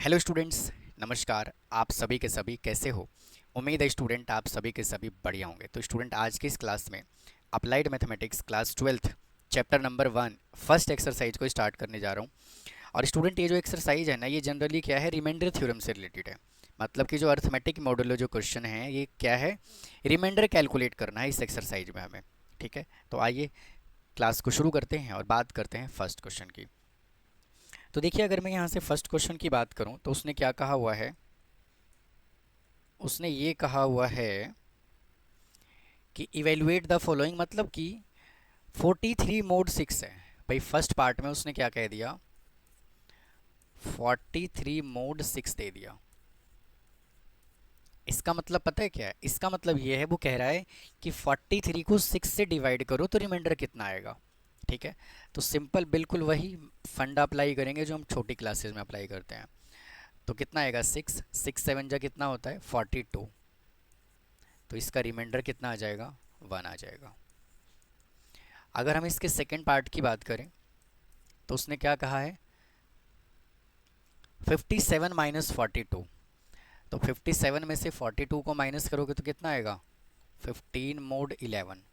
Hello students, नमस्कार। आप सभी के सभी कैसे हो? उम्मीद है स्टूडेंट आप सभी के सभी बढ़िया होंगे। तो स्टूडेंट आज की इस क्लास में applied mathematics class 12 chapter number 1 first exercise को स्टार्ट करने जा रहा हूँ। और स्टूडेंट ये जो एक्सरसाइज है ना, ये जनरली क्या है, रिमाइंडर थ्योरम से रिलेटेड है। मतलब कि जो अर्थमेटिक मॉडुलो जो क्वेश्चन है, ये क्या है, रिमाइंडर कैलकुलेट करना है इस एक्सरसाइज में हमें। ठीक है, तो आइए क्लास को शुरू करते हैं और बात करते हैं फर्स्ट क्वेश्चन की। तो देखिए, अगर मैं यहाँ से फर्स्ट क्वेश्चन की बात करूँ तो उसने क्या कहा हुआ है, उसने ये कहा हुआ है कि इवेलुएट द फॉलोइंग, मतलब कि 43 मोड 6 है। भाई फर्स्ट पार्ट में उसने क्या कह दिया, 43 मोड 6 दे दिया। इसका मतलब पता है क्या है? इसका मतलब ये है, वो कह रहा है कि 43 को 6 से डिवाइड करो तो रिमाइंडर कितना आएगा। ठीक है, तो सिंपल बिल्कुल वही फंडा अप्लाई करेंगे जो हम छोटी क्लासेस में अप्लाई करते हैं। तो कितना आएगा, 6 6 7 जा कितना होता है 42। तो इसका रिमाइंडर कितना आ जाएगा, 1 आ जाएगा। अगर हम इसके सेकेंड पार्ट की बात करें तो उसने क्या कहा है, 57 माइनस 42। तो 57 में से 42 को माइनस करोगे तो कितना आएगा, 15 मोड 11।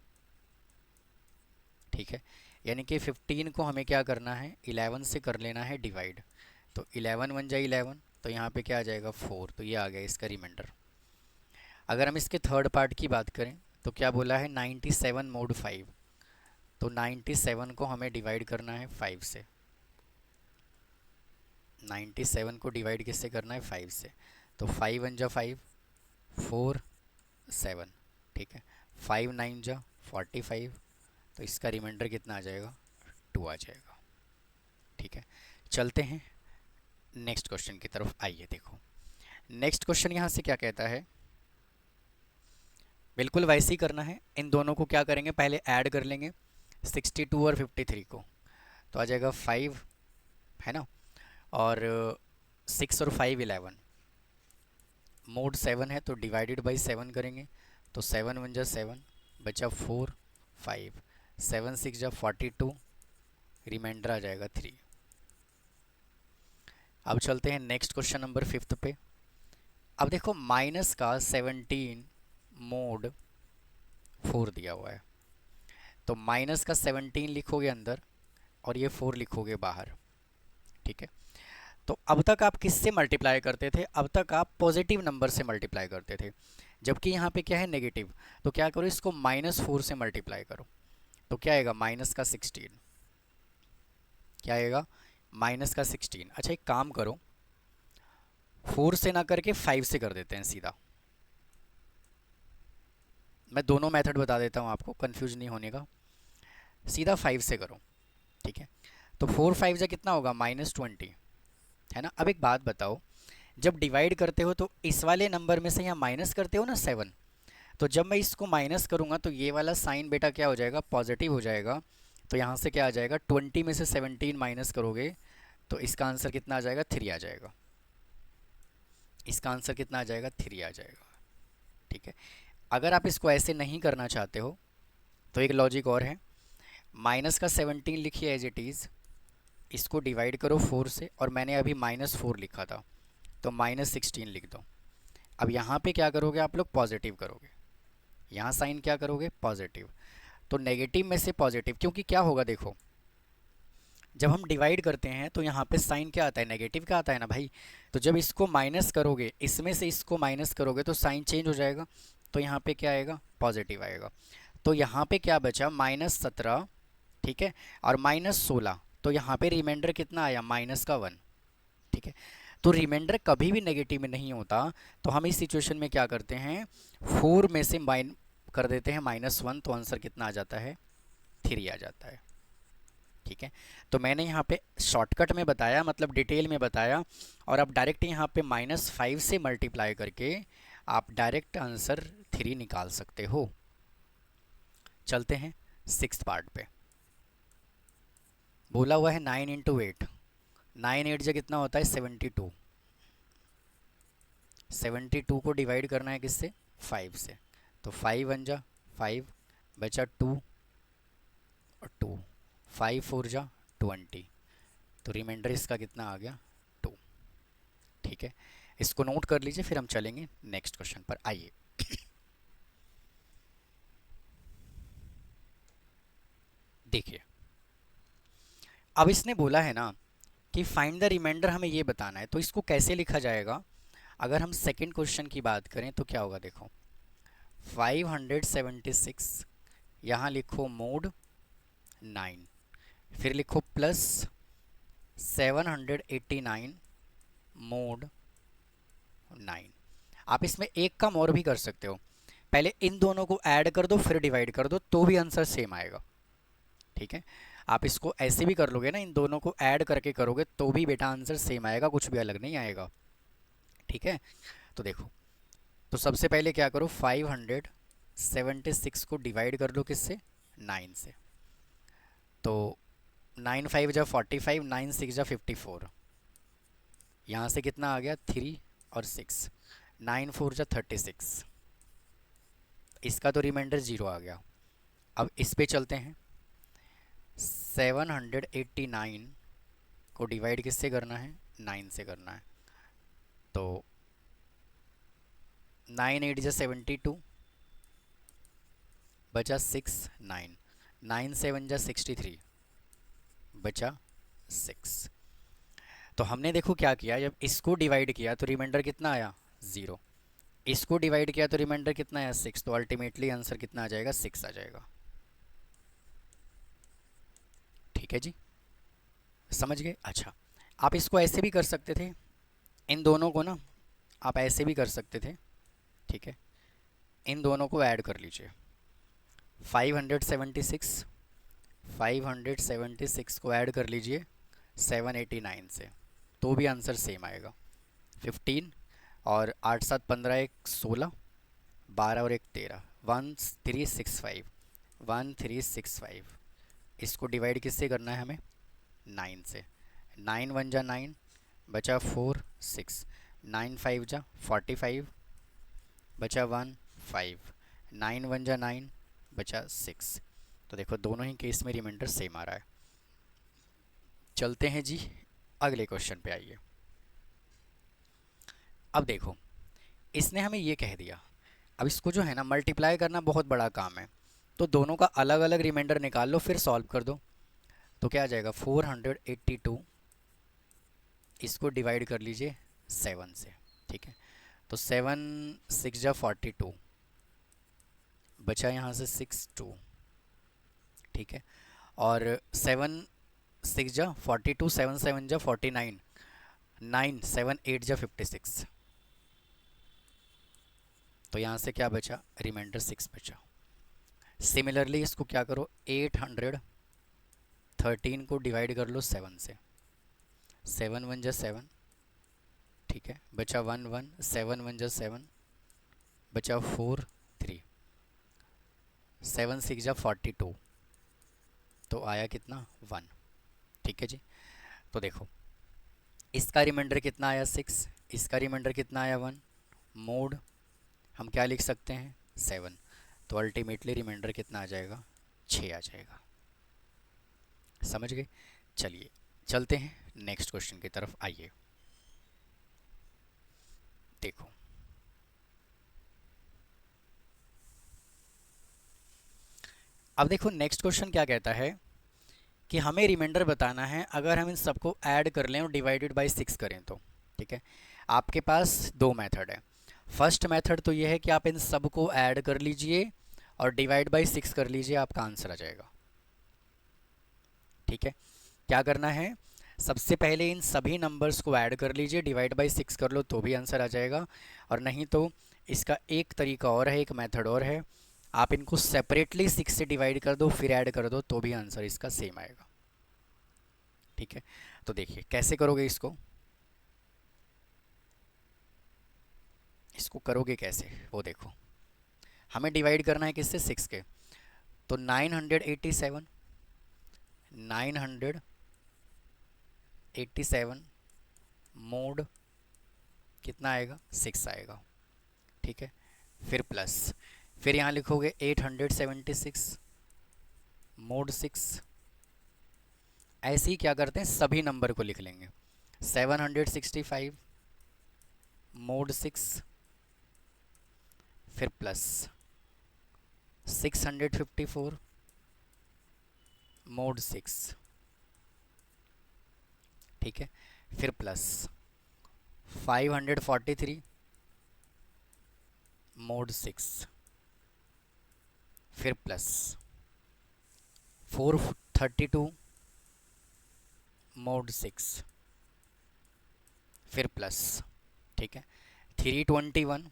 ठीक है, यानी कि 15 को हमें क्या करना है, 11 से कर लेना है डिवाइड। तो 11 वन जा 11, तो यहाँ पे क्या आ जाएगा 4। तो ये आ गया इसका रिमाइंडर। अगर हम इसके थर्ड पार्ट की बात करें तो क्या बोला है, 97 मोड 5। तो 97 को हमें डिवाइड करना है 5 से। 97 को डिवाइड किससे करना है, 5 से। तो 5 वन जा 5, 4 7। ठीक है, 5 9 जा 45। तो इसका रिमाइंडर कितना आ जाएगा, 2 आ जाएगा। ठीक है, चलते हैं नेक्स्ट क्वेश्चन की तरफ। आइए देखो, नेक्स्ट क्वेश्चन यहाँ से क्या कहता है, बिल्कुल वैसे ही करना है। इन दोनों को क्या करेंगे, पहले ऐड कर लेंगे 62 और 53 को। तो आ जाएगा 5, है ना, और 6 और 5 11। मोड 7 है तो डिवाइडेड बाई 7 करेंगे। तो 7 वन जा 7, बचा 4 5, 7 6 जा 42, रिमाइंडर आ जाएगा 3। अब चलते हैं नेक्स्ट क्वेश्चन नंबर 5 पे। अब देखो, माइनस का 17 मोड 4 दिया हुआ है। तो माइनस का 17 लिखोगे अंदर और ये 4 लिखोगे बाहर। ठीक है, तो अब तक आप किससे मल्टीप्लाई करते थे, अब तक आप पॉजिटिव नंबर से मल्टीप्लाई करते थे, जबकि यहाँ पे क्या है, नेगेटिव। तो क्या करो, इसको -4 से मल्टीप्लाई करो। तो क्या आएगा, माइनस का 16। क्या आएगा, माइनस का 16। अच्छा एक काम करो, 4 से ना करके 5 से कर देते हैं सीधा। मैं दोनों मेथड बता देता हूँ आपको, कंफ्यूज नहीं होने का। सीधा 5 से करो। ठीक है, तो 4 5 से कितना होगा, -20, है ना। अब एक बात बताओ, जब डिवाइड करते हो तो इस वाले नंबर में से यहाँ माइनस करते हो ना 7, तो जब मैं इसको माइनस करूँगा तो ये वाला साइन बेटा क्या हो जाएगा, पॉजिटिव हो जाएगा। तो यहाँ से क्या आ जाएगा, 20 में से 17 माइनस करोगे तो इसका आंसर कितना आ जाएगा, 3 आ जाएगा। इसका आंसर कितना आ जाएगा, 3 आ जाएगा। ठीक है, अगर आप इसको ऐसे नहीं करना चाहते हो तो एक लॉजिक और है, माइनस का 17 लिखिए एज इट इज़, इसको डिवाइड करो 4 से, और मैंने अभी -4 लिखा था तो -16 लिख दो। अब यहाँ पे क्या करोगे आप लोग, पॉजिटिव करोगे। यहाँ साइन क्या करोगे, पॉजिटिव। तो नेगेटिव में से पॉजिटिव, क्योंकि क्या होगा देखो, जब हम डिवाइड करते हैं तो यहाँ पे साइन क्या आता है, नेगेटिव का आता है ना भाई। तो जब इसको माइनस करोगे, इसमें से इसको माइनस करोगे तो साइन चेंज हो जाएगा। तो यहाँ पे क्या आएगा, पॉजिटिव आएगा। तो यहाँ पे क्या बचा, -17। ठीक है, और -16। तो यहाँ पे रिमाइंडर कितना आया, -1। ठीक है, तो रिमाइंडर कभी भी नेगेटिव में नहीं होता। तो हम इस सिचुएशन में क्या करते हैं, 4 में से माइन कर देते हैं -1, तो आंसर कितना आ जाता है, 3 आ जाता है। ठीक है, तो मैंने यहाँ पे शॉर्टकट में बताया, मतलब डिटेल में बताया, और अब डायरेक्ट यहाँ पे -5 से मल्टीप्लाई करके आप डायरेक्ट आंसर 3 निकाल सकते हो। चलते हैं सिक्स्थ पार्ट पे। बोला हुआ है 9 इंटू 8। 9 8 से कितना होता है, 72। 72 को डिवाइड करना है किससे, 5 से। तो 5 वन जा 5, बचा 2 और 2, 5 4 जा 20। तो रिमाइंडर इसका कितना आ गया, 2। ठीक है, इसको नोट कर लीजिए, फिर हम चलेंगे नेक्स्ट क्वेश्चन पर। आइए देखिए, अब इसने बोला है ना कि फाइंड द रिमाइंडर, हमें ये बताना है, तो इसको कैसे लिखा जाएगा? अगर हम सेकंड क्वेश्चन की बात करें तो क्या होगा, देखो 576, यहाँ लिखो मोड 9, फिर लिखो प्लस 789 मोड 9। आप इसमें एक काम और भी कर सकते हो, पहले इन दोनों को ऐड कर दो फिर डिवाइड कर दो, तो भी आंसर सेम आएगा। ठीक है, आप इसको ऐसे भी कर लोगे ना, इन दोनों को ऐड करके करोगे तो भी बेटा आंसर सेम आएगा, कुछ भी अलग नहीं आएगा। ठीक है, तो देखो, तो सबसे पहले क्या करो, 576 को डिवाइड कर लो किससे, 9 से। तो 9 5 जा 45, 9 6 जा 54, यहाँ से कितना आ गया 3 और 6, 9 4 जा 36, इसका तो रिमाइंडर 0 आ गया। अब इस पे चलते हैं, 789 को डिवाइड किससे करना है, 9 से करना है। तो 9 8 जा 72, बचा 6 9, 9 7 जा 63, बचा 6। तो हमने देखो क्या किया, जब इसको डिवाइड किया तो रिमाइंडर कितना आया 0, इसको डिवाइड किया तो रिमाइंडर कितना आया 6, तो अल्टीमेटली आंसर कितना आ जाएगा 6 आ जाएगा। ठीक है जी, समझ गए? अच्छा, आप इसको ऐसे भी कर सकते थे, इन दोनों को ना आप ऐसे भी कर सकते थे। ठीक है, इन दोनों को ऐड कर लीजिए, 576 576 को ऐड कर लीजिए 789 से, तो भी आंसर सेम आएगा। 15 और 8 7 15, 1 16, 12 और 1 13, 1365, 1365। इसको डिवाइड किससे करना है हमें, 9 से। 9 1 जा 9, बचा 4 6, 9 5 जा 45, बचा 1 5, 9 1 जा 9, बचा 6। तो देखो दोनों ही केस में रिमाइंडर सेम आ रहा है। चलते हैं जी अगले क्वेश्चन पे, आइए। अब देखो, इसने हमें ये कह दिया, अब इसको जो है ना मल्टीप्लाई करना बहुत बड़ा काम है, तो दोनों का अलग अलग रिमाइंडर निकाल लो फिर सॉल्व कर दो। तो क्या आ जाएगा 482, इसको डिवाइड कर लीजिए 7 से। ठीक है, तो 7 6 जा 42, बचा यहाँ से 6 2। ठीक है, और 7 6 जा 42, 7 7 जा 49, 9 7 8 जा 56, तो यहाँ से क्या बचा, रिमाइंडर 6 बचा। सिमिलरली इसको क्या करो, 813 को डिवाइड कर लो 7 से, 7 1 जा 7, ठीक है, बचा 1 1, 7 1 जा 7, बचा 4 3, 7 6 जा 42, तो आया कितना 1। ठीक है जी, तो देखो इसका रिमाइंडर कितना आया 6, इसका रिमाइंडर कितना आया 1, मोड हम क्या लिख सकते हैं 7, तो अल्टीमेटली रिमाइंडर कितना आ जाएगा 6 आ जाएगा। समझ गए? चलिए चलते हैं नेक्स्ट क्वेश्चन की तरफ, आइए। देखो अब देखो नेक्स्ट क्वेश्चन क्या कहता है कि हमें रिमाइंडर बताना है अगर हम इन सबको ऐड कर लें और डिवाइडेड बाय 6 करें तो। ठीक है, आपके पास दो मेथड है। फर्स्ट मेथड तो ये है कि आप इन सबको ऐड कर लीजिए और डिवाइड बाय 6 कर लीजिए, आपका आंसर आ जाएगा। ठीक है, क्या करना है, सबसे पहले इन सभी नंबर्स को ऐड कर लीजिए, डिवाइड बाय 6 कर लो तो भी आंसर आ जाएगा। और नहीं तो इसका एक तरीका और है, एक मेथड और है, आप इनको सेपरेटली 6 से डिवाइड कर दो फिर ऐड कर दो तो भी आंसर इसका सेम आएगा। ठीक है, तो देखिए कैसे करोगे इसको, इसको करोगे कैसे वो देखो। हमें डिवाइड करना है किससे, 6 के, तो 987, 987 मोड कितना आएगा 6 आएगा। ठीक है, फिर प्लस, फिर यहाँ लिखोगे 876 मोड 6। ऐसे ही क्या करते हैं सभी नंबर को लिख लेंगे, 765 मोड 6, फिर प्लस 654 मोड 6, ठीक है, फिर प्लस 543 मोड 6, फिर प्लस 432 मोड 6, फिर प्लस, ठीक है, 321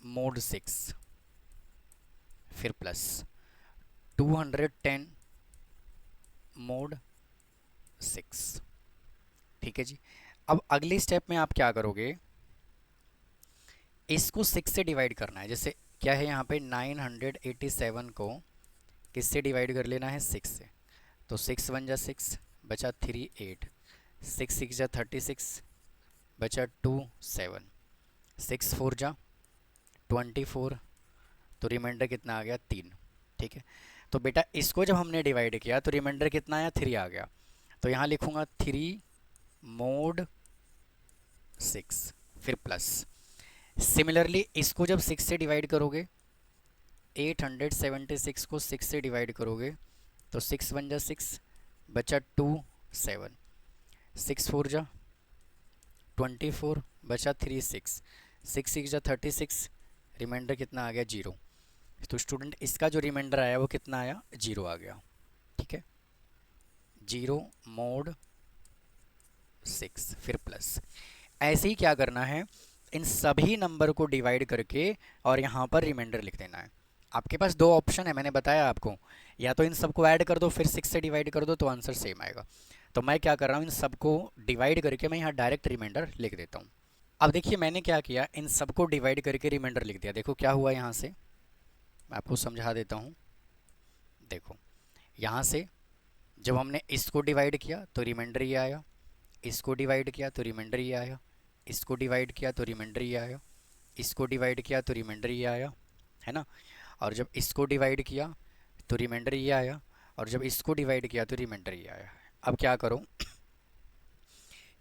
मोड 6, फिर प्लस 210 मोड 6, ठीक है जी। अब अगली स्टेप में आप क्या करोगे, इसको 6 से डिवाइड करना है। जैसे क्या है यहाँ पे 987 को किससे डिवाइड कर लेना है, 6 से। तो 6 वन जा 6, बचा 3 8, 6 6 जा 36, बचा 2 7, 6 4 जा 24, तो रिमाइंडर कितना आ गया, 3, ठीक है। तो बेटा इसको जब हमने डिवाइड किया तो रिमाइंडर कितना आया, 3 आ गया। तो यहाँ लिखूँगा 3 मोड 6, फिर प्लस। सिमिलरली इसको जब 6 से डिवाइड करोगे, 876 को 6 से डिवाइड करोगे तो 6 वन जा 6, बचा 2 7, 6 4 जा 24, बचा 3 6, 6 6 जा 36, रिमाइंडर कितना आ गया, 0। तो स्टूडेंट इसका जो रिमाइंडर आया वो कितना आया, 0 आ गया, ठीक है। 0 मोड 6, फिर प्लस। ऐसे ही क्या करना है, इन सभी नंबर को डिवाइड करके और यहाँ पर रिमाइंडर लिख देना है। आपके पास दो ऑप्शन है, मैंने बताया आपको, या तो इन सबको ऐड कर दो फिर 6 से डिवाइड कर दो तो आंसर सेम आएगा। तो मैं क्या कर रहा हूँ, इन सबको डिवाइड करके मैं यहाँ डायरेक्ट रिमाइंडर लिख देता हूँ। अब देखिए मैंने क्या किया, इन सबको डिवाइड करके रिमाइंडर लिख दिया। देखो क्या हुआ, यहाँ से मैं आपको समझा देता हूँ। देखो यहाँ से जब हमने इसको डिवाइड किया तो रिमाइंडर ये आया, इसको डिवाइड किया तो रिमाइंडर ये आया, इसको डिवाइड किया तो रिमाइंडर ये आया, इसको डिवाइड किया तो रिमाइंडर ये आया, है ना। और जब इसको डिवाइड किया तो रिमाइंडर ये आया, और जब इसको डिवाइड किया तो रिमाइंडर ये आया। अब क्या करो,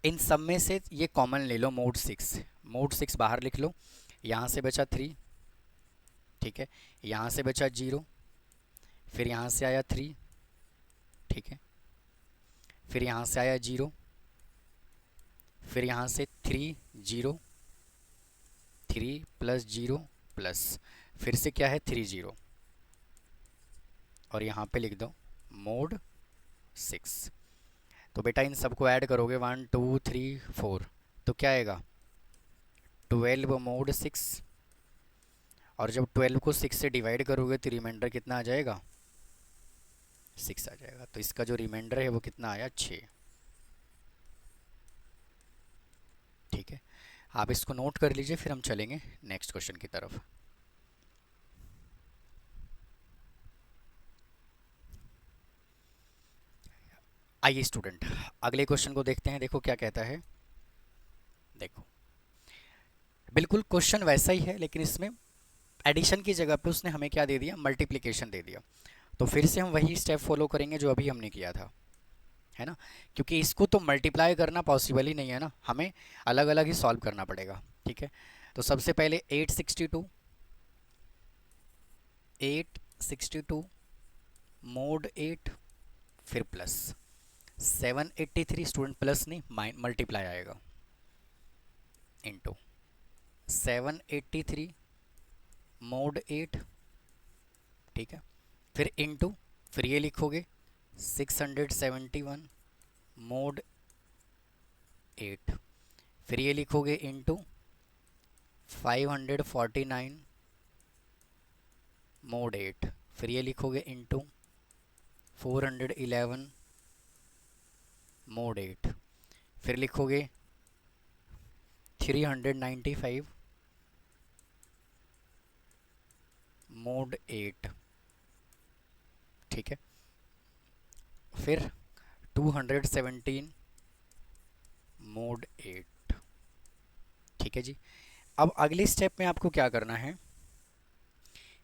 इन सब में से ये कॉमन ले लो, मोड 6, मोड 6 बाहर लिख लो। यहाँ से बचा 3, ठीक है, यहाँ से बचा 0, फिर यहाँ से आया 3, ठीक है, फिर यहाँ से आया 0, फिर यहाँ से 3 0, 3 प्लस 0 प्लस, फिर से क्या है 3 0, और यहाँ पे लिख दो मोड 6। तो बेटा इन सबको ऐड करोगे 1 2 3 4, तो क्या आएगा 12 मोड 6, और जब 12 को 6 से डिवाइड करोगे तो रिमाइंडर कितना आ जाएगा, 6 आ जाएगा। तो इसका जो रिमाइंडर है वो कितना आया, 6, ठीक है। आप इसको नोट कर लीजिए, फिर हम चलेंगे नेक्स्ट क्वेश्चन की तरफ। आइए स्टूडेंट अगले क्वेश्चन को देखते हैं। देखो क्या कहता है, देखो बिल्कुल क्वेश्चन वैसा ही है, लेकिन इसमें एडिशन की जगह पे उसने हमें क्या दे दिया, मल्टीप्लिकेशन दे दिया। तो फिर से हम वही स्टेप फॉलो करेंगे जो अभी हमने किया था, है ना, क्योंकि इसको तो मल्टीप्लाई करना पॉसिबल ही नहीं है ना, हमें अलग अलग ही सॉल्व करना पड़ेगा, ठीक है। तो सबसे पहले 862 मोड 8, फिर प्लस 783, स्टूडेंट प्लस नहीं मल्टीप्लाई आएगा, इंटू 783 मोड 8, ठीक है, फिर इंटू, फिर ये लिखोगे 671 मोड 8, फिर ये लिखोगे इंटू 549 मोड 8, फिर ये लिखोगे इंटू 411 मोड 8, फिर लिखोगे 395 मोड 8, ठीक है, फिर 217 मोड 8, ठीक है जी। अब अगली स्टेप में आपको क्या करना है,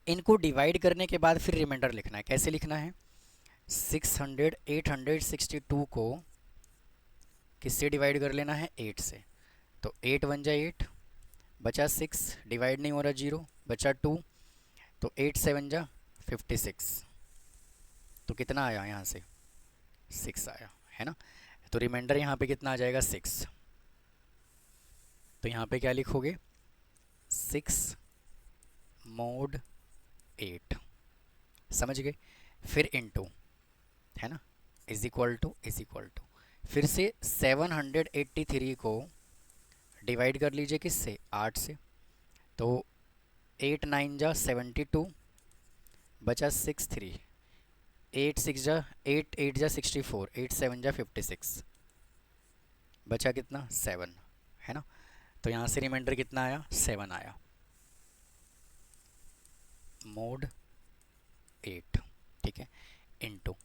इनको डिवाइड करने के बाद फिर रिमाइंडर लिखना है। कैसे लिखना है, 862 को किससे डिवाइड कर लेना है, 8 से। तो 8 वन जा 8, बचा 6, डिवाइड नहीं हो रहा 0, बचा 2, तो 8 7 जा 56। तो कितना आया यहाँ से 6 आया, है ना। तो रिमाइंडर यहाँ पे कितना आ जाएगा 6। तो यहाँ पे क्या लिखोगे 6 mod 8, समझ गए। फिर इनटू, है ना, इज इक्वल टू फिर से 783 को डिवाइड कर लीजिए किससे 8 से। तो 8 9 जा 72, बचा 6 3, 8 6 जा 8 जा 64, 8 7 जा 56, बचा कितना 7, है ना। तो यहाँ से रिमाइंडर कितना आया 7 आया, मोड 8, ठीक है, इनटू।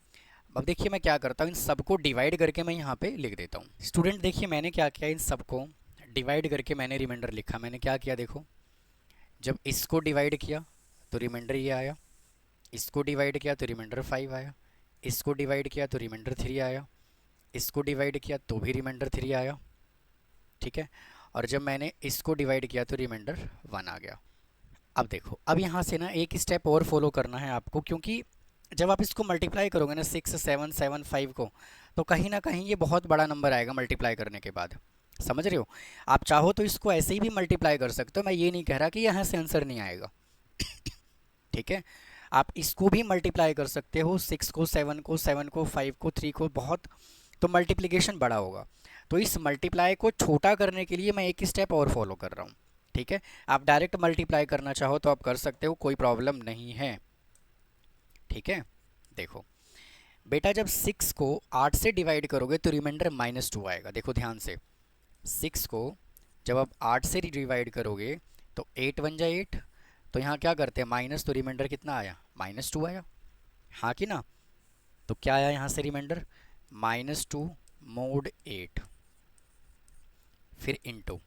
अब देखिए मैं क्या करता हूँ, इन सबको डिवाइड करके मैं यहाँ पे लिख देता हूँ। स्टूडेंट देखिए मैंने क्या किया, इन सबको डिवाइड करके मैंने रिमाइंडर लिखा। मैंने क्या किया देखो, जब इसको डिवाइड किया तो रिमाइंडर ये आया, इसको डिवाइड किया तो रिमाइंडर 5 आया, इसको डिवाइड किया तो रिमाइंडर 3 आया, इसको डिवाइड किया तो भी रिमाइंडर 3 आया, ठीक है। और जब मैंने इसको डिवाइड किया तो रिमाइंडर 1 आ गया। अब देखो, अब यहाँ से ना एक स्टेप और फॉलो करना है आपको, क्योंकि जब आप इसको मल्टीप्लाई करोगे ना 6 7 7 5 को, तो कहीं ना कहीं ये बहुत बड़ा नंबर आएगा मल्टीप्लाई करने के बाद, समझ रहे हो। आप चाहो तो इसको ऐसे ही भी मल्टीप्लाई कर सकते हो, मैं ये नहीं कह रहा कि यहाँ से आंसर नहीं आएगा, ठीक है। आप इसको भी मल्टीप्लाई कर सकते हो, 6 को 7 को 7 को 5 को 3 को, बहुत, तो मल्टीप्लिकेशन बड़ा होगा। तो इस मल्टीप्लाई को छोटा करने के लिए मैं एक स्टेप और फॉलो कर रहा हूँ, ठीक है। आप डायरेक्ट मल्टीप्लाई करना चाहो तो आप कर सकते हो, कोई प्रॉब्लम नहीं है, ठीक है। देखो बेटा, जब 6 को 8 से डिवाइड करोगे तो रिमाइंडर -2 आएगा। देखो ध्यान से, 6 को जब आप 8 से डिवाइड करोगे तो 8 वन जा 8, तो यहाँ क्या करते हैं माइनस, तो रिमाइंडर कितना आया -2 आया, हाँ कि ना। तो क्या आया यहाँ से रिमाइंडर -2 mod 8, फिर इनटू,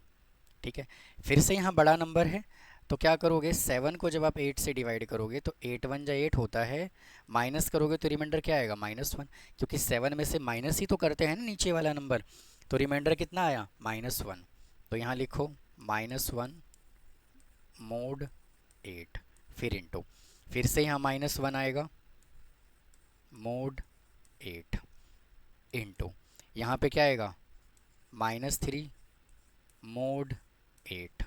ठीक है। फिर से यहाँ बड़ा नंबर है तो क्या करोगे, 7 को जब आप 8 से डिवाइड करोगे तो 8 वन जा 8 होता है, माइनस करोगे तो रिमाइंडर क्या आएगा -1, क्योंकि 7 में से माइनस ही तो करते हैं ना नीचे वाला नंबर। तो रिमाइंडर कितना आया -1। तो यहाँ लिखो -1 mod 8, फिर इनटू, फिर से यहाँ -1 आएगा mod 8, इनटू, यहाँ पे क्या आएगा -3 mod 8,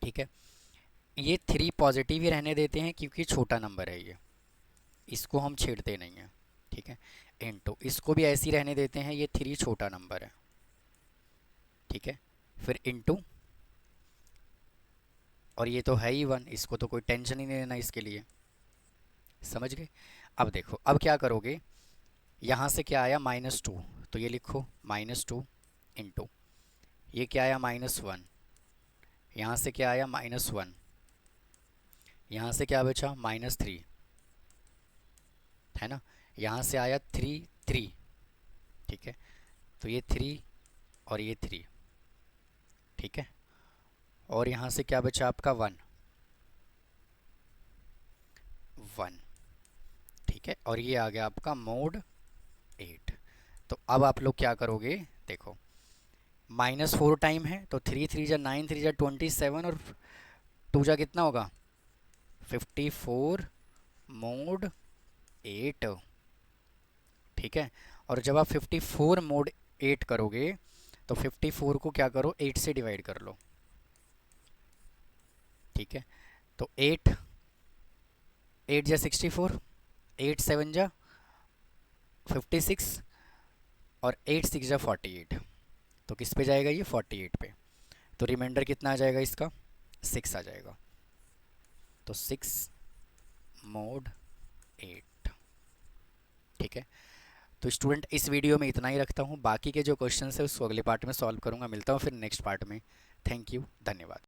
ठीक है। ये 3 पॉजिटिव ही रहने देते हैं क्योंकि छोटा नंबर है ये, इसको हम छेड़ते नहीं हैं, ठीक है। इनटू, इसको भी ऐसे ही रहने देते हैं, ये 3 छोटा नंबर है, ठीक है। फिर इनटू, और ये तो है ही 1, इसको तो कोई टेंशन ही नहीं लेना इसके लिए, समझ गए। अब देखो, अब क्या करोगे, यहाँ से क्या आया -2, तो ये लिखो -2 इनटू, ये क्या आया -1, यहाँ से क्या आया -1, यहाँ से क्या बचा -3, है ना। यहाँ से आया 3 3, ठीक है। तो ये 3 और ये 3, ठीक है। और यहाँ से क्या बचा आपका 1 1, ठीक है। और ये आ गया आपका mod 8। तो अब आप लोग क्या करोगे, देखो -4 टाइम है तो 3 3 जा 9, 3 जा 27, और 2 जा कितना होगा 54 mod 8, ठीक है। और जब आप 54 mod 8 करोगे तो 54 को क्या करो 8 से डिवाइड कर लो, ठीक है। तो 8 8 जा 64, 8 7 जा 56, और 8 6 जा 48, तो किस पे जाएगा ये 48 पे। तो रिमाइंडर कितना आ जाएगा इसका 6 आ जाएगा। तो 6 mod 8, ठीक है। तो स्टूडेंट इस वीडियो में इतना ही रखता हूँ, बाकी के जो क्वेश्चन है उसको अगले पार्ट में सॉल्व करूँगा। मिलता हूँ फिर नेक्स्ट पार्ट में। थैंक यू, धन्यवाद।